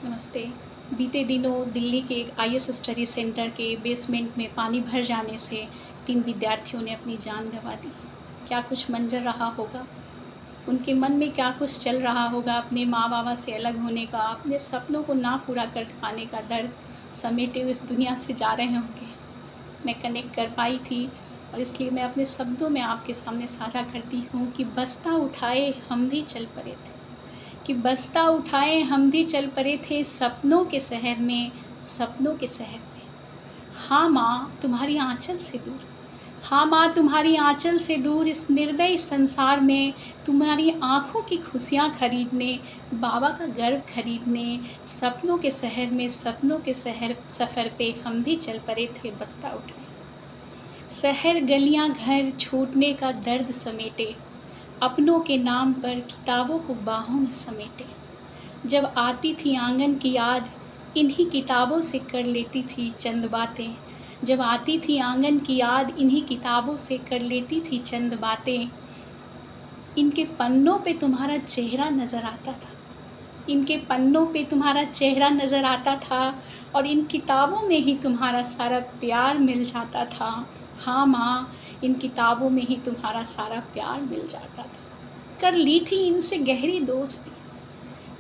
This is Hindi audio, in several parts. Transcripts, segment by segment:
नमस्ते। बीते दिनों दिल्ली के एक आईएस स्टडी सेंटर के बेसमेंट में पानी भर जाने से 3 विद्यार्थियों ने अपनी जान गंवा दी। क्या कुछ मंज़र रहा होगा, उनके मन में क्या कुछ चल रहा होगा। अपने माँ बाबा से अलग होने का, अपने सपनों को ना पूरा कर पाने का दर्द समेटे हुए इस दुनिया से जा रहे होंगे। मैं कनेक्ट कर पाई थी और इसलिए मैं अपने शब्दों में आपके सामने साझा करती हूँ कि बस्ता उठाए हम भी चल पड़े थे, कि बस्ता उठाए हम भी चल पड़े थे सपनों के शहर में, सपनों के शहर में। हाँ माँ तुम्हारी आँचल से दूर, हाँ माँ तुम्हारी आँचल से दूर इस निर्दयी संसार में, तुम्हारी आँखों की खुशियाँ खरीदने, बाबा का गर्व खरीदने, सपनों के शहर में, सपनों के शहर सफ़र पे हम भी चल पड़े थे बस्ता उठाए। शहर गलियाँ घर छूटने का दर्द समेटे, अपनों के नाम पर किताबों को बाहों में समेटे। जब आती थी आंगन की याद, इन्हीं किताबों से कर लेती थी चंद बातें। जब आती थी आंगन की याद, इन्हीं किताबों से कर लेती थी चंद बातें। इनके पन्नों पे तुम्हारा चेहरा नज़र आता था, इनके पन्नों पे तुम्हारा चेहरा नज़र आता था और इन किताबों में ही तुम्हारा सारा प्यार मिल जाता था। हाँ माँ इन किताबों में ही तुम्हारा सारा प्यार मिल जाता था। कर ली थी इनसे गहरी दोस्ती,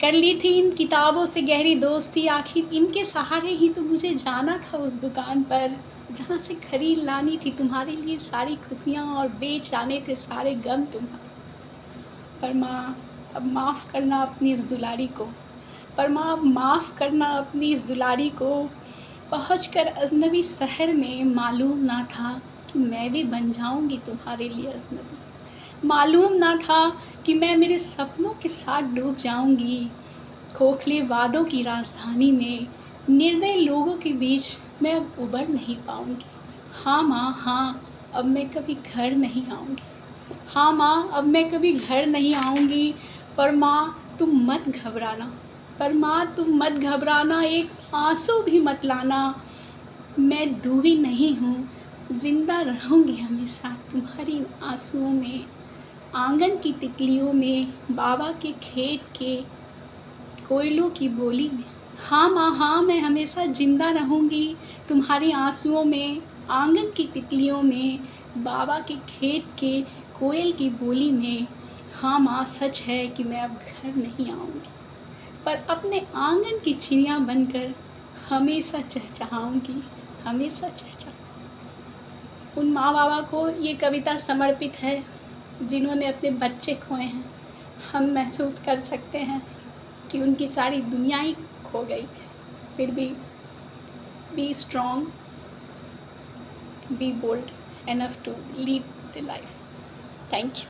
कर ली थी इन किताबों से गहरी दोस्ती। आखिर इनके सहारे ही तो मुझे जाना था उस दुकान पर जहाँ से खरीद लानी थी तुम्हारे लिए सारी खुशियाँ और बेच आने थे सारे गम तुम्हारे। पर माँ अब माफ़ करना अपनी इस दुलारी को, पर माँ अब माफ़ करना अपनी इस दुलारी को। पहुँचकर अजनबी शहर में मालूम ना था कि मैं भी बन जाऊँगी तुम्हारे लिए अजनबी। मालूम ना था कि मैं मेरे सपनों के साथ डूब जाऊँगी खोखले वादों की राजधानी में। निर्दयी लोगों के बीच मैं अब उबर नहीं पाऊँगी। हाँ माँ हाँ अब मैं कभी घर नहीं आऊँगी, हाँ माँ अब मैं कभी घर नहीं आऊँगी। पर माँ तुम मत घबराना, पर माँ तुम मत घबराना, एक आंसू भी मत लाना। मैं डूबी नहीं हूँ, ज़िंदा रहूँगी हमेशा तुम्हारी आंसुओं में। आंगन की तितलियों में, बाबा के खेत के कोयलों की बोली में। हाँ माँ हाँ मैं हमेशा ज़िंदा रहूँगी तुम्हारी आंसुओं में। आंगन की तितलियों में, बाबा के खेत के कोयल की बोली में। हाँ माँ सच है कि मैं अब घर नहीं आऊँगी, पर अपने आंगन की चिड़िया बनकर हमेशा चहचहाऊँगी, हमेशा चहचहाऊँगी। उन माँ बाबा को ये कविता समर्पित है जिन्होंने अपने बच्चे खोए हैं। हम महसूस कर सकते हैं कि उनकी सारी दुनिया ही खो गई, फिर भी be strong, be bold enough to lead the life. Thank you.